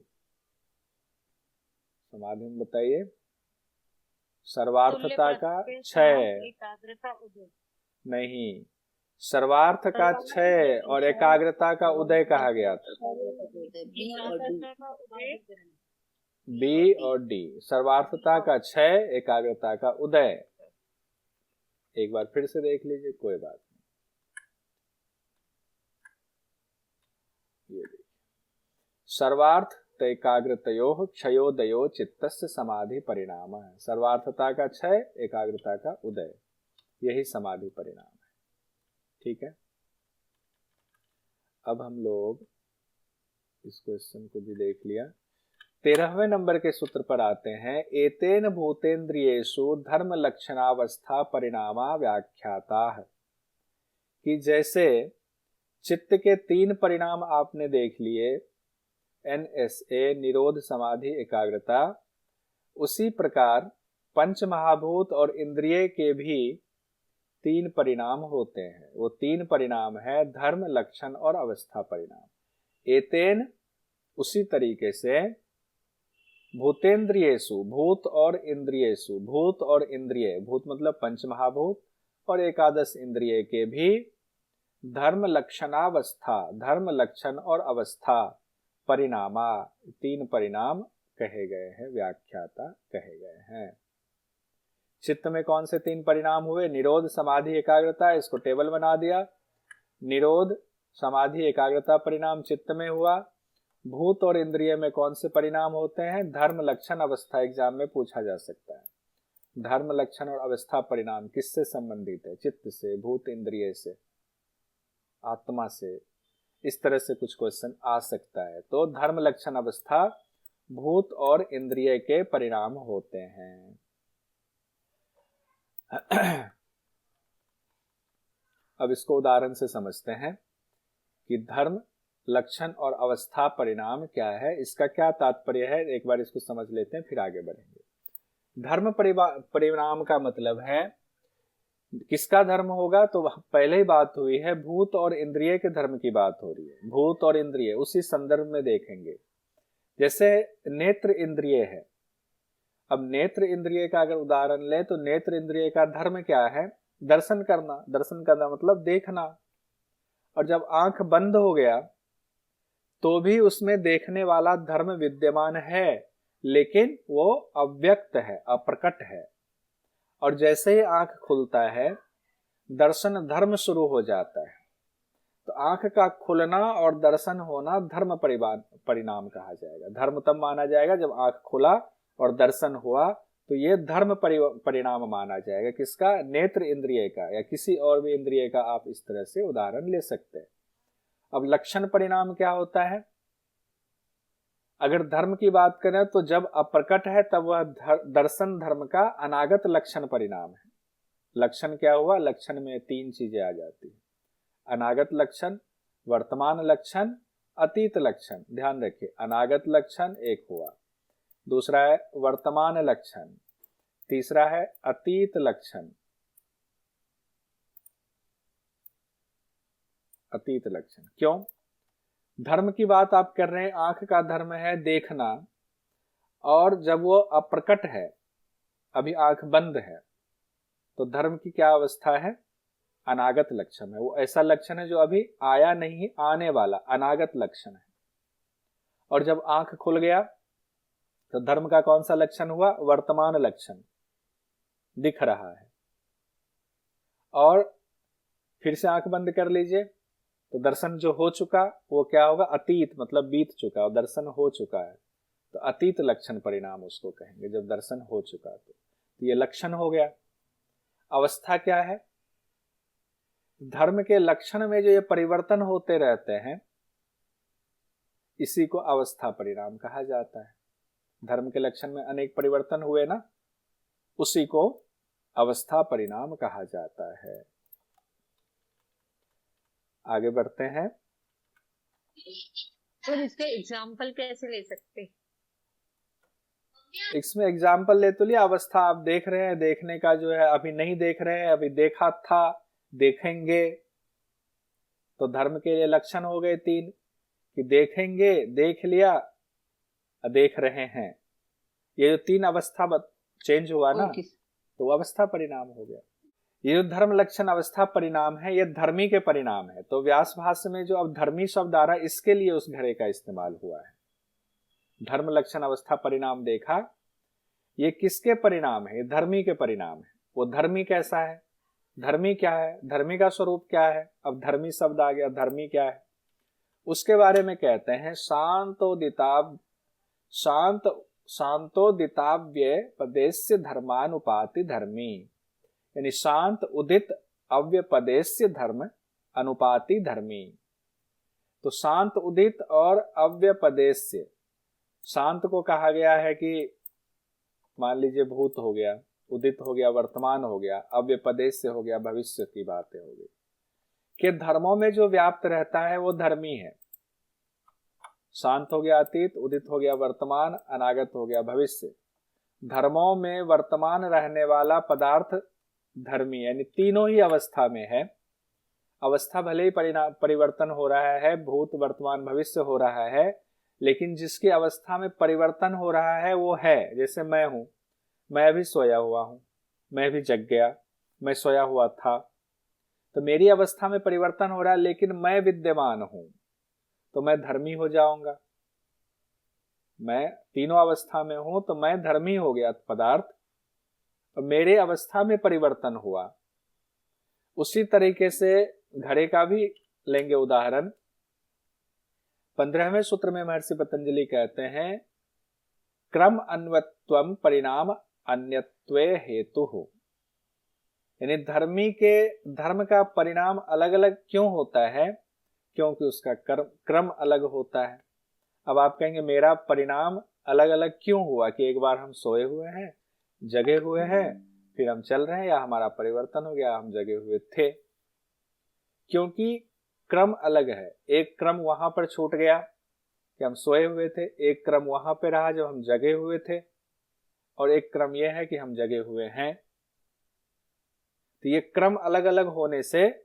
समाधि में बताइए। सर्वार्थता का क्षय, एकाग्रता उदय नहीं, सर्वार्थ का क्षय और एकाग्रता का उदय कहा गया था। बी और डी, सर्वार्थता का क्षय, एकाग्रता का उदय। एक बार फिर से देख लीजिए, कोई बात नहीं। ये देखिए, सर्वार्थ चित्त एकाग्रतयोः क्षयोदयो चित्तस्य समाधि परिणाम है। सर्वार्थता का क्षय, एकाग्रता का उदय, यही समाधि परिणाम है। ठीक है, अब हम लोग इस क्वेश्चन को भी देख लिया। 13वें नंबर के सूत्र पर आते हैं। एतेन भूतेन्द्रियेषु धर्म लक्षणावस्था परिणामा व्याख्याता है, कि जैसे चित्त के 3 परिणाम आपने देख लिए, NSA निरोध, समाधि, एकाग्रता, उसी प्रकार पंच महाभूत और इंद्रिय के भी 3 परिणाम होते हैं। वो 3 परिणाम है धर्म, लक्षण और अवस्था परिणाम। एतेन, उसी तरीके से, भूतेन्द्रियेषु, भूत और इंद्रियेषु, भूत और इंद्रिय, भूत मतलब पंच महाभूत और एकादश इंद्रिय के भी धर्म लक्षणावस्था, धर्म लक्षण और अवस्था परिणामा, 3 परिणाम कहे गए हैं, व्याख्याता कहे गए हैं। चित्त में कौन से 3 परिणाम हुए? निरोध, समाधि, एकाग्रता। इसको टेबल बना दिया। निरोध, समाधि, एकाग्रता परिणाम चित्त में हुआ। भूत और इंद्रिय में कौन से परिणाम होते हैं? धर्म, लक्षण, अवस्था। एग्जाम में पूछा जा सकता है। धर्म, लक्षण और अवस्था परिणाम किससे संबंधित है? चित्त से, भूत, इंद्रिय से, आत्मा से। इस तरह से कुछ क्वेश्चन आ सकता है। तो धर्म, लक्षण, अवस्था भूत और इंद्रिय के परिणाम होते हैं। अब इसको उदाहरण से समझते हैं कि धर्म, लक्षण और अवस्था परिणाम क्या है, इसका क्या तात्पर्य है। एक बार इसको समझ लेते हैं, फिर आगे बढ़ेंगे। धर्म परिणाम का मतलब है किसका धर्म होगा? तो पहले ही बात हुई है, भूत और इंद्रिय के धर्म की बात हो रही है। भूत और इंद्रिय उसी संदर्भ में देखेंगे। जैसे नेत्र इंद्रिय है। अब नेत्र इंद्रिय का अगर उदाहरण ले तो नेत्र इंद्रिय का धर्म क्या है? दर्शन करना। दर्शन करना मतलब देखना। और जब आंख बंद हो गया तो भी उसमें देखने वाला धर्म विद्यमान है, लेकिन वो अव्यक्त है, अप्रकट है। और जैसे ही आंख खुलता है दर्शन धर्म शुरू हो जाता है। तो आंख का खुलना और दर्शन होना धर्म परिणाम कहा जाएगा। धर्म तब माना जाएगा जब आंख खुला और दर्शन हुआ, तो ये धर्म परिणाम माना जाएगा। किसका? नेत्र इंद्रिय का, या किसी और भी इंद्रिय का आप इस तरह से उदाहरण ले सकते हैं। अब लक्षण परिणाम क्या होता है? अगर धर्म की बात करें तो जब अप्रकट है तब वह दर्शन धर्म का अनागत लक्षण परिणाम है। लक्षण क्या हुआ? लक्षण में 3 चीजें आ जाती है। अनागत लक्षण, वर्तमान लक्षण, अतीत लक्षण। ध्यान रखिए, अनागत लक्षण एक हुआ, दूसरा है वर्तमान लक्षण, तीसरा है अतीत लक्षण। अतीत लक्षण क्यों? धर्म की बात आप कर रहे हैं, आंख का धर्म है देखना, और जब वो अप्रकट है, अभी आंख बंद है, तो धर्म की क्या अवस्था है? अनागत लक्षण है। वो ऐसा लक्षण है जो अभी आया नहीं, आने वाला अनागत लक्षण है। और जब आंख खुल गया तो धर्म का कौन सा लक्षण हुआ? वर्तमान लक्षण, दिख रहा है। और फिर से आंख बंद कर लीजिए तो दर्शन जो हो चुका वो क्या होगा? अतीत, मतलब बीत चुका, और दर्शन हो चुका है तो अतीत लक्षण परिणाम उसको कहेंगे, जब दर्शन हो चुका। तो ये लक्षण हो गया। अवस्था क्या है? धर्म के लक्षण में जो ये परिवर्तन होते रहते हैं, इसी को अवस्था परिणाम कहा जाता है। धर्म के लक्षण में अनेक परिवर्तन हुए ना, उसी को अवस्था परिणाम कहा जाता है। आगे बढ़ते हैं। तो इसके एग्जाम्पल कैसे ले सकते हैं? इसमें एग्जाम्पल ले तो लिया। अवस्था आप देख रहे हैं, देखने का जो है अभी नहीं देख रहे हैं, अभी देखा था, देखेंगे। तो धर्म के लिए लक्षण हो गए 3 कि देखेंगे, देख लिया, देख रहे हैं। ये जो 3 अवस्था चेंज हुआ ना, तो अवस्था परिणाम हो गया। ये जो धर्म लक्षण अवस्था परिणाम है, ये धर्मी के परिणाम है। तो व्यास भाष्य में जो अब धर्मी शब्द आ रहा है, इसके लिए उस घड़े का इस्तेमाल हुआ है। धर्म लक्षण अवस्था परिणाम देखा, ये किसके परिणाम है? ये धर्मी के परिणाम है। वो धर्मी कैसा है? धर्मी क्या है? धर्मी का स्वरूप क्या है? अब धर्मी शब्द आ गया, धर्मी क्या है उसके बारे में कहते हैं। शांतोदिता शांत शांतोदिताव्यय पदेस्य धर्मानुपाति धर्मी, यानी शांत उदित अव्यपदेस्य धर्म अनुपाति धर्मी। तो शांत उदित और अव्यपदेस्य, शांत को कहा गया है कि मान लीजिए भूत हो गया, उदित हो गया, वर्तमान हो गया, अव्यपदेस्य हो गया, भविष्य की बातें हो गई, कि धर्मों में जो व्याप्त रहता है वो धर्मी है। शांत हो गया अतीत, उदित हो गया वर्तमान, अनागत हो गया भविष्य। धर्मों में वर्तमान रहने वाला पदार्थ धर्मी, यानी तीनों ही अवस्था में है। अवस्था भले ही परिवर्तन हो रहा है, भूत वर्तमान भविष्य हो रहा है, लेकिन जिसकी अवस्था में परिवर्तन हो रहा है वो है। जैसे मैं हूं, मैं अभी सोया हुआ हूं, मैं भी जग गया, मैं सोया हुआ था, तो मेरी अवस्था में परिवर्तन हो रहा है, लेकिन मैं विद्यमान हूं, तो मैं धर्मी हो जाऊंगा। मैं तीनों अवस्था में हूं तो मैं धर्मी हो गया पदार्थ, और मेरे अवस्था में परिवर्तन हुआ। उसी तरीके से घड़े का भी लेंगे उदाहरण। 15वें सूत्र में महर्षि पतंजलि कहते हैं, क्रम अन्वत्वम परिणाम अन्यत्वे हेतु हो, यानी धर्मी के धर्म का परिणाम अलग अलग क्यों होता है? क्योंकि उसका क्रम अलग होता है। अब आप कहेंगे मेरा परिणाम अलग अलग क्यों हुआ, कि एक बार हम सोए हुए हैं, जगे हुए हैं, फिर हम चल रहे हैं, या हमारा परिवर्तन हो गया, हम जगे हुए थे? क्योंकि क्रम अलग है। एक क्रम वहां पर छूट गया कि हम सोए हुए थे, एक क्रम वहां पर रहा जब हम जगे हुए थे, और एक क्रम यह है कि हम जगे हुए हैं। तो ये क्रम अलग अलग होने से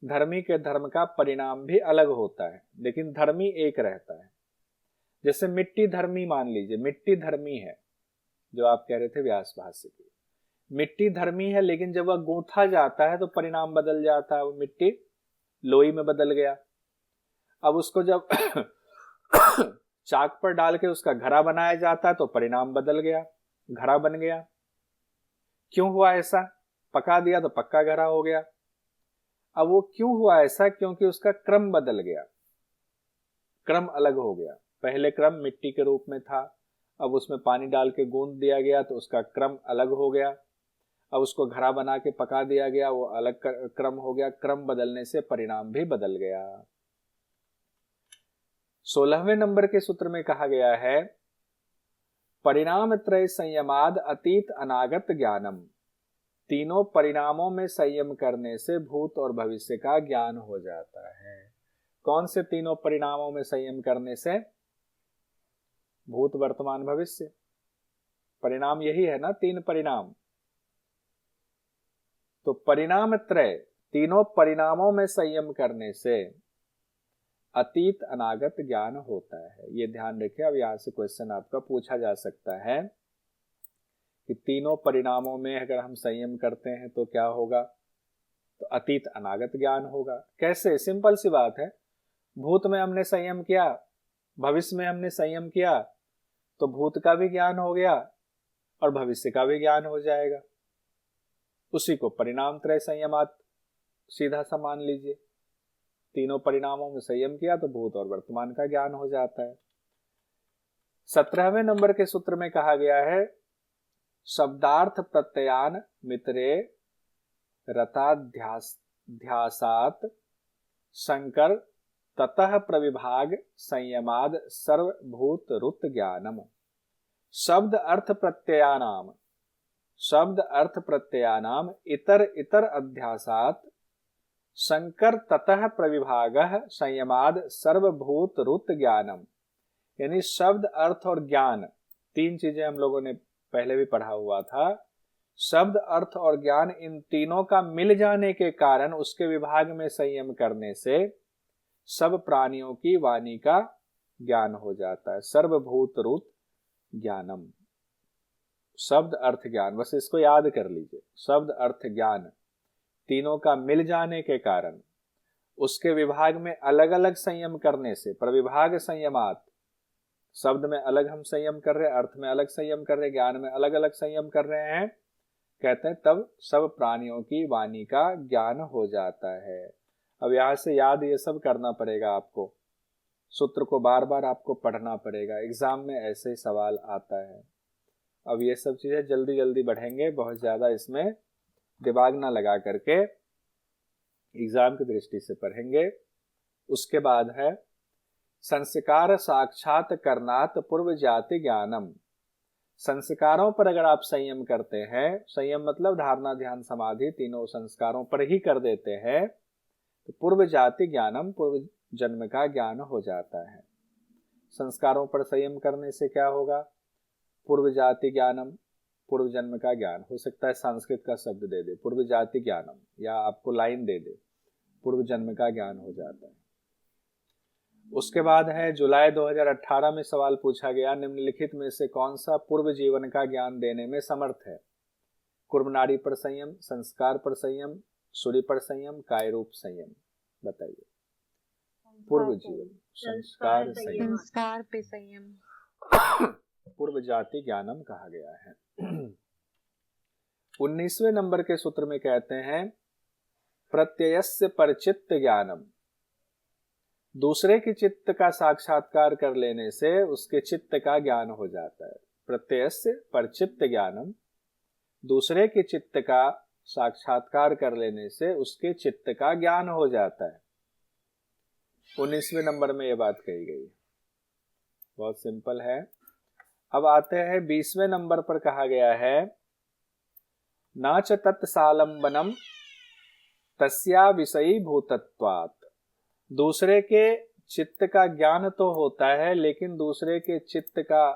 धर्मी के धर्म का परिणाम भी अलग होता है, लेकिन धर्मी एक रहता है। जैसे मिट्टी धर्मी, मान लीजिए मिट्टी धर्मी है, जो आप कह रहे थे व्यास भाष्य की, मिट्टी धर्मी है, लेकिन जब वह गूंथा जाता है तो परिणाम बदल जाता है, वो मिट्टी लोई में बदल गया। अब उसको जब चाक पर डाल के उसका घड़ा बनाया जाता है तो परिणाम बदल गया, घड़ा बन गया। क्यों हुआ ऐसा? पका दिया तो पक्का घड़ा हो गया। अब वो क्यों हुआ ऐसा? क्योंकि उसका क्रम बदल गया, क्रम अलग हो गया। पहले क्रम मिट्टी के रूप में था, अब उसमें पानी डाल के गूंद दिया गया तो उसका क्रम अलग हो गया। अब उसको घड़ा बना के पका दिया गया, वो अलग क्रम हो गया। क्रम बदलने से परिणाम भी बदल गया। 16वें नंबर के सूत्र में कहा गया है, परिणाम त्रय संयमाद अतीत अनागत ज्ञानम। तीनों परिणामों में संयम करने से भूत और भविष्य का ज्ञान हो जाता है। कौन से तीनों परिणामों में संयम करने से? भूत वर्तमान भविष्य। परिणाम यही है ना, तीन परिणाम। तो परिणाम त्रय, तीनों परिणामों में संयम करने से अतीत अनागत ज्ञान होता है। ये ध्यान रखिए। अब यहां से क्वेश्चन आपका पूछा जा सकता है कि तीनों परिणामों में अगर हम संयम करते हैं तो क्या होगा? तो अतीत अनागत ज्ञान होगा। कैसे? सिंपल सी बात है। भूत में हमने संयम किया, भविष्य में हमने संयम किया, तो भूत का भी ज्ञान हो गया और भविष्य का भी ज्ञान हो जाएगा। उसी को परिणाम त्रय संयमात सीधा सा मान लीजिए। तीनों परिणामों में संयम किया तो भूत और वर्तमान का ज्ञान हो जाता है। 17वें नंबर के सूत्र में कहा गया है, शब्दार्थ प्रत्ययान मित्रे रताध्यासात शंकर ततः प्रविभाग संयमाद सर्वभूत रुत ज्ञानम। शब्द अर्थ प्रत्ययानाम इतर इतर अध्यासात शंकर ततः प्रविभाग संयमाद सर्वभूत रुत ज्ञानम। यानी शब्द अर्थ और ज्ञान, तीन चीजें हम लोगों ने पहले भी पढ़ा हुआ था। शब्द अर्थ और ज्ञान, इन तीनों का मिल जाने के कारण उसके विभाग में संयम करने से सब प्राणियों की वाणी का ज्ञान हो जाता है। सर्वभूत रुत ज्ञानम। शब्द अर्थ ज्ञान, बस इसको याद कर लीजिए। शब्द अर्थ ज्ञान तीनों का मिल जाने के कारण उसके विभाग में अलग अलग संयम करने से, प्रविभाग संयमात, शब्द में अलग हम संयम कर रहे हैं, अर्थ में अलग संयम कर रहे हैं, ज्ञान में अलग अलग संयम कर रहे हैं, कहते हैं तब सब प्राणियों की वाणी का ज्ञान हो जाता है। अब यहां से याद ये सब करना पड़ेगा आपको। सूत्र को बार बार आपको पढ़ना पड़ेगा, एग्जाम में ऐसे ही सवाल आता है। अब ये सब चीजें जल्दी जल्दी बढ़ेंगे, बहुत ज्यादा इसमें दिमाग ना लगा करके एग्जाम की दृष्टि से पढ़ेंगे। उसके बाद है संस्कार साक्षात करनात पूर्व जाति ज्ञानम। संस्कारों पर अगर आप संयम करते हैं, संयम मतलब धारणा ध्यान समाधि तीनों संस्कारों पर ही कर देते हैं, तो पूर्व जाति ज्ञानम, पूर्व जन्म का ज्ञान हो जाता है। संस्कारों पर संयम करने से क्या होगा? पूर्व जाति ज्ञानम, पूर्व जन्म का ज्ञान। हो सकता है संस्कृत का शब्द दे दे पूर्व जाति ज्ञानम, या आपको लाइन दे दे पूर्व जन्म का ज्ञान हो जाता है। उसके बाद है जुलाई 2018 में सवाल पूछा गया, निम्नलिखित में से कौन सा पूर्व जीवन का ज्ञान देने में समर्थ है? कुर्म नाड़ी पर संयम, संस्कार पर संयम, सूर्य पर संयम, काय रूप संयम। बताइए। पूर्व जीवन, संस्कार संयम, संस्कार पे संयम, पूर्व जाति ज्ञानम कहा गया है। 19वें नंबर के सूत्र में कहते हैं प्रत्ययस्य परचित्त ज्ञानम। दूसरे के चित्त का साक्षात्कार कर लेने से उसके चित्त का ज्ञान हो जाता है। प्रत्ययस्य परचित्त ज्ञानम, दूसरे के चित्त का साक्षात्कार कर लेने से उसके चित्त का ज्ञान हो जाता है। 19वें नंबर में यह बात कही गई। बहुत सिंपल है। अब आते हैं 20वें नंबर पर, कहा गया है नाच तत्सालंबनम तस्या विषयी भूतत्वात्। दूसरे के चित्त का ज्ञान तो होता है, लेकिन दूसरे के चित्त का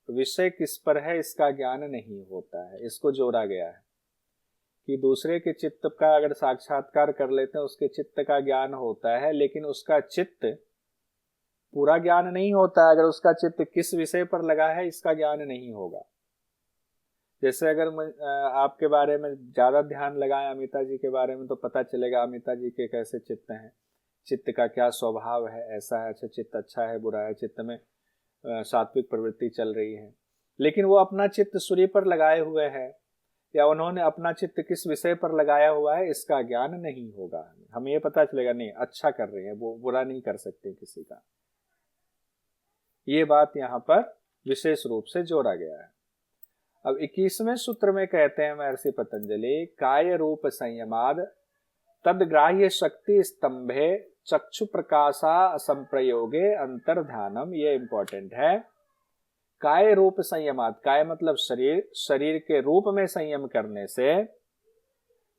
विषय किस पर है इसका ज्ञान नहीं होता है। इसको जोड़ा गया है कि दूसरे के चित्त का अगर साक्षात्कार कर लेते हैं उसके चित्त का ज्ञान होता है, लेकिन उसका चित्त पूरा ज्ञान नहीं होता है। अगर उसका चित्त किस विषय पर लगा है इसका ज्ञान नहीं होगा। जैसे अगर आपके बारे में ज्यादा ध्यान लगाएं अमिता जी के बारे में, तो पता चलेगा अमिता जी के कैसे चित्त हैं, चित्त का क्या स्वभाव है, ऐसा है, अच्छा चित्त अच्छा है, बुरा है, चित्त में सात्विक प्रवृत्ति चल रही है। लेकिन वो अपना चित्त सूर्य पर लगाए हुए है, या उन्होंने अपना चित्त किस विषय पर लगाया हुआ है इसका ज्ञान नहीं होगा। हमें ये पता चलेगा नहीं अच्छा कर रहे हैं, वो बुरा नहीं कर सकते किसी का। ये बात यहाँ पर विशेष रूप से जोड़ा गया है। अब 21वें सूत्र में कहते हैं महर्षि पतंजलि काय रूप संयमाद तदग्राह्य शक्ति स्तंभे चक्षु प्रकाशा संप्रयोगे अंतर्ध्यानम। ये इंपॉर्टेंट है। काय रूप संयमाद, काय मतलब शरीर, शरीर के रूप में संयम करने से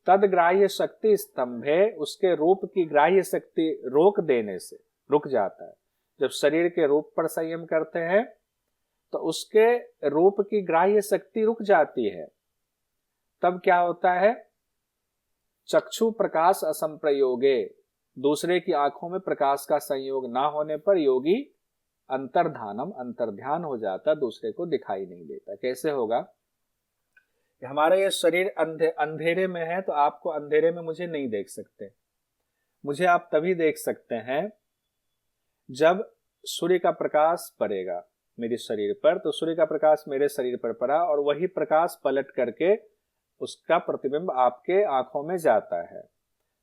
तदग्राह्य शक्ति स्तंभे, उसके रूप की ग्राह्य शक्ति रोक देने से रुक जाता है। जब शरीर के रूप पर संयम करते हैं तो उसके रूप की ग्राह्य शक्ति रुक जाती है। तब क्या होता है? चक्षु प्रकाश असंप्रयोगे, दूसरे की आंखों में प्रकाश का संयोग ना होने पर योगी अंतर्धानम, अंतर्ध्यान हो जाता, दूसरे को दिखाई नहीं देता। कैसे होगा? हमारा ये शरीर अंधेरे में है तो आपको अंधेरे में मुझे नहीं देख सकते। मुझे आप तभी देख सकते हैं जब सूर्य का प्रकाश पड़ेगा मेरे शरीर पर, तो सूर्य का प्रकाश मेरे शरीर पर पड़ा और वही प्रकाश पलट करके उसका प्रतिबिंब आपके आंखों में जाता है,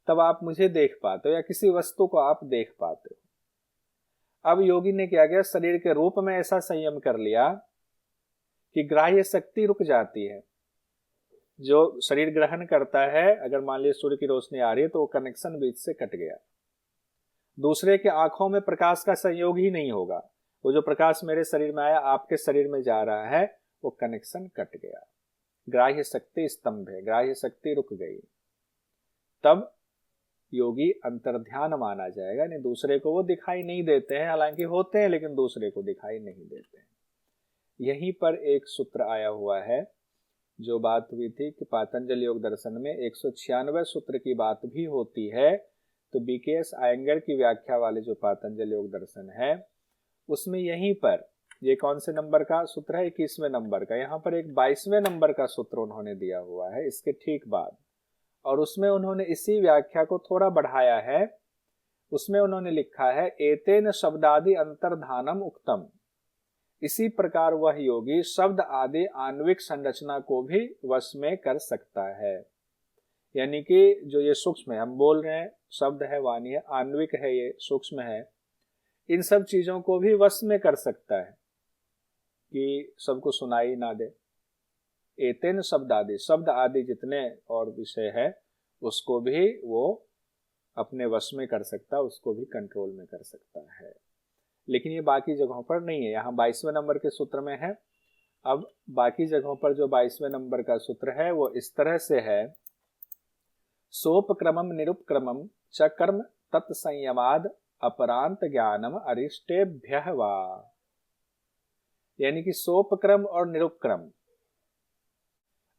तब आप मुझे देख पाते हो या किसी वस्तु को आप देख पाते हो। अब योगी ने क्या किया? शरीर के रूप में ऐसा संयम कर लिया कि ग्राह्य शक्ति रुक जाती है। जो शरीर ग्रहण करता है, अगर मान लीजिए सूर्य की रोशनी आ रही है तो वो कनेक्शन बीच से कट गया। दूसरे के आंखों में प्रकाश का संयोग ही नहीं होगा। वो जो प्रकाश मेरे शरीर में आया आपके शरीर में जा रहा है, वो कनेक्शन कट गया। ग्राह्य शक्ति स्तंभ है, ग्राह्य शक्ति रुक गई। तब योगी अंतर्ध्यान माना जाएगा। नहीं, दूसरे को वो दिखाई नहीं देते हैं, हालांकि होते हैं लेकिन दूसरे को दिखाई नहीं देते हैं। यहीं पर एक सूत्र आया हुआ है जो बात हुई थी कि पातंजलि योग दर्शन में 196 सूत्र की बात भी होती है। तो बीकेएस आयंगर की व्याख्या वाले जो पातंजलि योग दर्शन है उसमें यहीं पर, ये कौन से नंबर का सूत्र है? 21वें नंबर का। यहाँ पर एक 22वें नंबर का सूत्र उन्होंने दिया हुआ है इसके ठीक बाद, और उसमें उन्होंने इसी व्याख्या को थोड़ा बढ़ाया है। उसमें उन्होंने लिखा है एतेन शब्दादि अंतर्धानम उक्तम। इसी प्रकार वह योगी शब्द आदि आणविक संरचना को भी वश में कर सकता है। यानी कि जो ये सूक्ष्म है, हम बोल रहे हैं शब्द है, वाणी है, आणविक है, ये सूक्ष्म है, इन सब चीजों को भी वश में कर सकता है कि सबको सुनाई ना दे। एतेन शब्द आदि, शब्द आदि जितने और विषय है उसको भी वो अपने वश में कर सकता है, उसको भी कंट्रोल में कर सकता है। लेकिन ये बाकी जगहों पर नहीं है, यहाँ 22वें नंबर के सूत्र में है। अब बाकी जगहों पर जो 22वें नंबर का सूत्र है वो इस तरह से है, सोपक्रमम निरुपक्रमम च कर्म तत्संयमाद अपरांत ज्ञानम अरिष्टेभ्यः वा। यानी कि सोपक्रम और निरुपक्रम,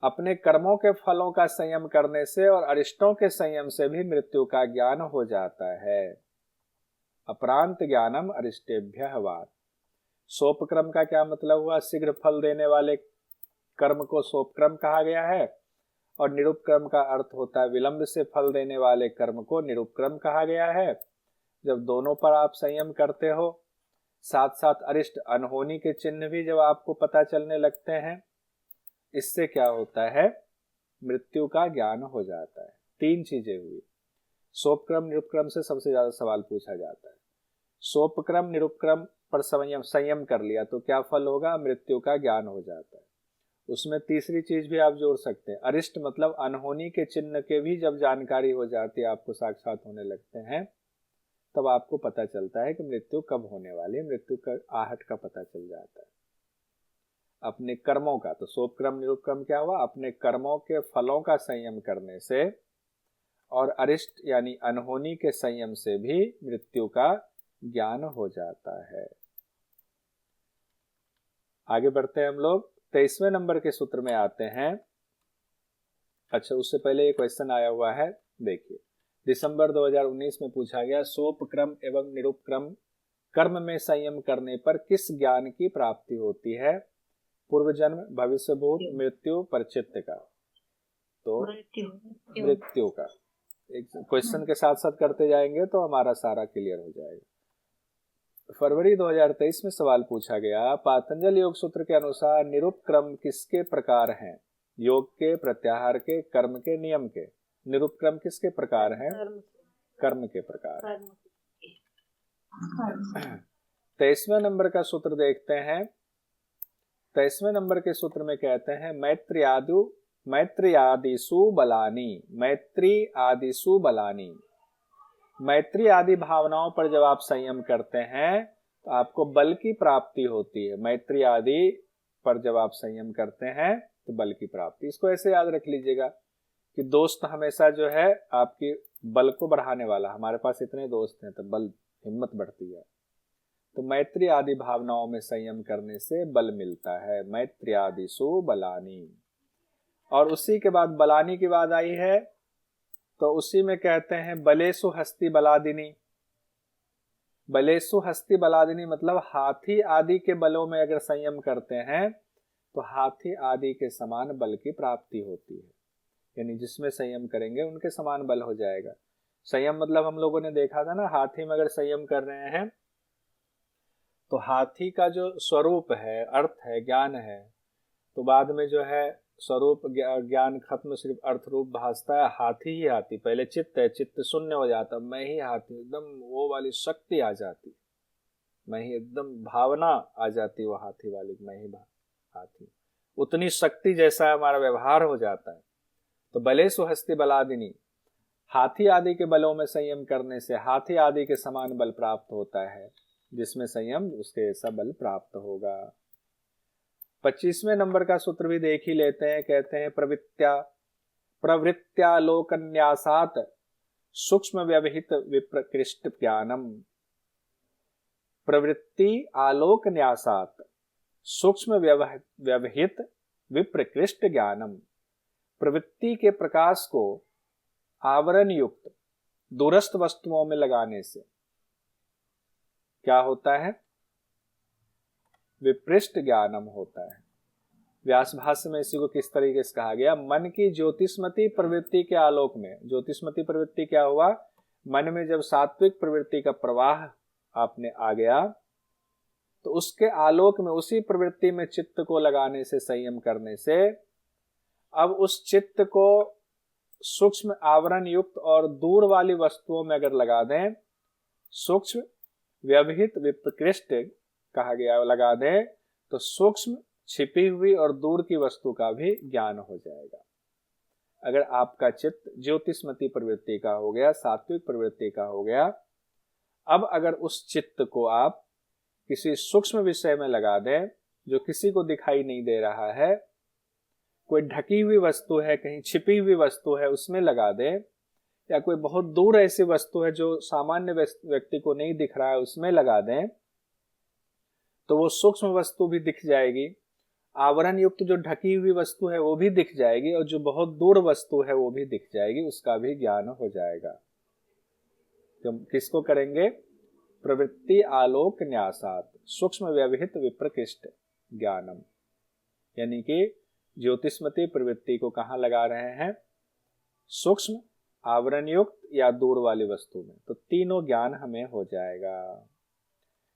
अपने कर्मों के फलों का संयम करने से और अरिष्टों के संयम से भी मृत्यु का ज्ञान हो जाता है। अपरांत ज्ञानम अरिष्टेभ्यः वा। सोपक्रम का क्या मतलब हुआ? शीघ्र फल देने वाले कर्म को सोपक्रम कहा गया है, और निरुपक्रम का अर्थ होता है विलंब से फल देने वाले कर्म को निरुपक्रम कहा गया है। जब दोनों पर आप संयम करते हो, साथ साथ अरिष्ट अनहोनी के चिन्ह भी जब आपको पता चलने लगते हैं, इससे क्या होता है? मृत्यु का ज्ञान हो जाता है। तीन चीजें हुई। सोपक्रम निरुपक्रम से सबसे ज्यादा सवाल पूछा जाता है। सोपक्रम निरुपक्रम पर संयम कर लिया तो क्या फल होगा? मृत्यु का ज्ञान हो जाता है। उसमें तीसरी चीज भी आप जोड़ सकते हैं, अरिष्ट मतलब अनहोनी के चिन्ह के भी जब जानकारी हो जाती है, आपको साक्षात होने लगते हैं, तब आपको पता चलता है कि मृत्यु कब होने वाली है, मृत्यु का आहट का पता चल जाता है। अपने कर्मों का, तो सोपक्रम निरुपक्रम क्या हुआ? अपने कर्मों के फलों का संयम करने से और अरिष्ट यानी अनहोनी के संयम से भी मृत्यु का ज्ञान हो जाता है। आगे बढ़ते हैं हम लोग, 23वें नंबर के सूत्र में आते हैं। अच्छा, उससे पहले एक क्वेश्चन आया हुआ है, देखिए। दिसंबर 2019 में पूछा गया, सोपक्रम एवं निरुपक्रम कर्म में संयम करने पर किस ज्ञान की प्राप्ति होती है? पूर्व जन्म, भविष्य भूत, मृत्यु, परचित्त का। तो मृत्यु का एक क्वेश्चन के साथ साथ करते जाएंगे तो हमारा सारा क्लियर हो जाएगा। फरवरी 2023 में सवाल पूछा गया, पातंजल योग सूत्र के अनुसार निरुपक्रम किसके प्रकार हैं? योग के, प्रत्याहार के, कर्म के, नियम के। निरुपक्रम किसके प्रकार हैं? कर्म के प्रकार। 23वें नंबर का सूत्र देखते हैं। 23वें नंबर के सूत्र में कहते हैं, मैत्री आदिसु बलानी। मैत्री आदिसु बलानी, मैत्री आदि भावनाओं पर जब आप संयम करते हैं तो आपको बल की प्राप्ति होती है। मैत्री आदि पर जब आप संयम करते हैं तो बल की प्राप्ति। इसको ऐसे याद रख लीजिएगा कि दोस्त हमेशा जो है आपकी बल को बढ़ाने वाला। हमारे पास इतने दोस्त हैं तो बल, हिम्मत बढ़ती है। तो मैत्री आदि भावनाओं में संयम करने से बल मिलता है। मैत्री आदिसु बलानी। और उसी के बाद बलानी की बात आई है तो उसी में कहते हैं बलेसु हस्ति बलादिनी। बलेसु हस्ति बलादिनी मतलब हाथी आदि के बलों में अगर संयम करते हैं तो हाथी आदि के समान बल की प्राप्ति होती है। यानी जिसमें संयम करेंगे उनके समान बल हो जाएगा। संयम मतलब हम लोगों ने देखा था ना, हाथी में अगर संयम कर रहे हैं तो हाथी का जो स्वरूप है, अर्थ है, ज्ञान है, तो बाद में जो है स्वरूप ज्ञान खत्म, सिर्फ अर्थ रूप भासता है। हाथी ही हाथी, पहले चित्त है, चित्त शून्य हो जाता, मैं ही हाथी, एकदम वो वाली शक्ति आ जाती, मैं ही, एकदम भावना आ जाती वो हाथी वाली, मैं ही हाथी, उतनी शक्ति जैसा हमारा व्यवहार हो जाता है। तो बलेसु हस्ति बलादिनी, हाथी आदि के बलों में संयम करने से हाथी आदि के समान बल प्राप्त होता है। जिसमें संयम उसके ऐसा बल प्राप्त होगा। 25वें नंबर का सूत्र भी देख ही लेते हैं। कहते हैं प्रवृत्त्यालोकन्यासात सूक्ष्म व्यवहित विप्रकृष्ट ज्ञानम। प्रवृत्ति आलोक न्यासात सूक्ष्म व्यवहित विप्रकृष्ट ज्ञानम। प्रवृत्ति के प्रकाश को आवरण युक्त दूरस्थ वस्तुओं में लगाने से क्या होता है? विपृष्ट ज्ञानम होता है। व्यास भाष्य में इसी को किस तरीके से कहा गया? मन की ज्योतिष्मती प्रवृत्ति के आलोक में। ज्योतिष्मती प्रवृत्ति क्या हुआ? मन में जब सात्विक प्रवृत्ति का प्रवाह आपने आ गया तो उसके आलोक में, उसी प्रवृत्ति में चित्त को लगाने से, संयम करने से, अब उस चित्त को सूक्ष्म आवरण युक्त और दूर वाली वस्तुओं में अगर लगा दें, सूक्ष्म व्यवहित विप्रकृष्ट कहा गया लगा दें तो सूक्ष्म, छिपी हुई और दूर की वस्तु का भी ज्ञान हो जाएगा। अगर आपका चित्त ज्योतिषमती प्रवृत्ति का हो गया, सात्विक प्रवृत्ति का हो गया, अब अगर उस चित्त को आप किसी सूक्ष्म विषय में लगा दें जो किसी को दिखाई नहीं दे रहा है, कोई ढकी हुई वस्तु है, कहीं छिपी हुई वस्तु है, उसमें लगा दें, या कोई बहुत दूर ऐसी वस्तु है जो सामान्य व्यक्ति को नहीं दिख रहा है, उसमें लगा दें, तो वो सूक्ष्म वस्तु भी दिख जाएगी, आवरण युक्त जो ढकी हुई वस्तु है वो भी दिख जाएगी, और जो बहुत दूर वस्तु है वो भी दिख जाएगी, उसका भी ज्ञान हो जाएगा। तो किसको करेंगे? प्रवृत्ति आलोक न्यासात सूक्ष्म व्यवहित विप्रकृष्ट ज्ञानम, यानी कि ज्योतिषमती प्रवृत्ति को कहाँ लगा रहे हैं? सूक्ष्म, आवरण युक्त या दूर वाली वस्तु में, तो तीनों ज्ञान हमें हो जाएगा।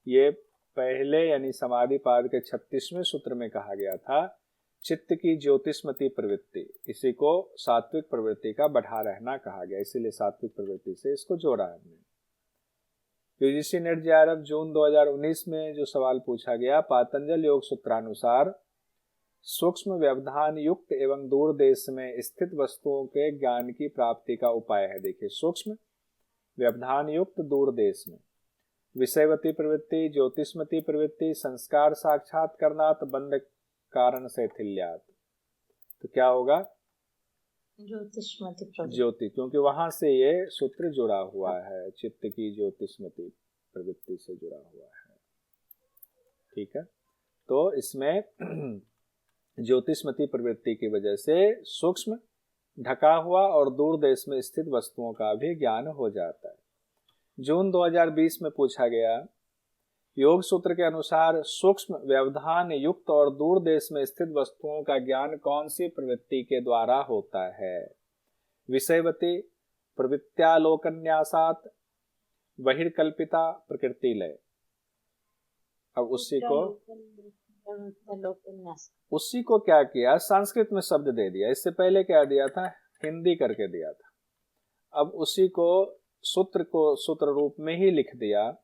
ये पहले यानी समाधिपाद के 36वें सूत्र में कहा गया था, चित्त की ज्योतिषमती प्रवृत्ति, इसी को सात्विक प्रवृत्ति का बढ़ा रहना कहा गया, इसीलिए सात्विक प्रवृत्ति से इसको जोड़ा हमने। यूजीसी नेट जेआरएफ जून 2019 में जो सवाल पूछा गया, पातंजल योग सूत्रानुसार सूक्ष्म व्यवधान युक्त एवं दूर देश में स्थित वस्तुओं के ज्ञान की प्राप्ति का उपाय है। देखिए, सूक्ष्म व्यवधान युक्त दूर देश में विषयवती प्रवृत्ति, ज्योतिषमती प्रवृत्ति, संस्कार साक्षात करना, तो बंद कारण से थिल्यात, तो क्या होगा? ज्योतिषमती प्रवृत्ति, ज्योति, क्योंकि वहां से ये सूत्र जुड़ा हुआ है, चित्त की ज्योतिषमती प्रवृत्ति से जुड़ा हुआ है। ठीक है, तो इसमें ज्योतिषमती प्रवृत्ति की वजह से सूक्ष्म, ढका हुआ और दूर देश में स्थित वस्तुओं का भी ज्ञान हो जाता है। जून 2020 में पूछा गया, योग सूत्र के अनुसार सूक्ष्म व्यवधान युक्त और दूर देश में स्थित वस्तुओं का ज्ञान कौन सी प्रवृत्ति के द्वारा होता है? विषयवती प्रवृत्त्यालोकन्यासात, बहिर्कल्पिता प्रकृति लय। अब उसी को क्या किया? संस्कृत में शब्द दे दिया, इससे पहले क्या दिया था? हिंदी करके दिया था। अब उसी को सूत्र को सूत्र रूप में ही लिख दिया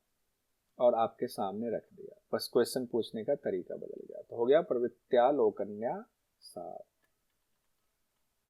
और आपके सामने रख दिया, बस क्वेश्चन पूछने का तरीका बदल गया, तो हो गया प्रवृत्त्यालोकन्यासात।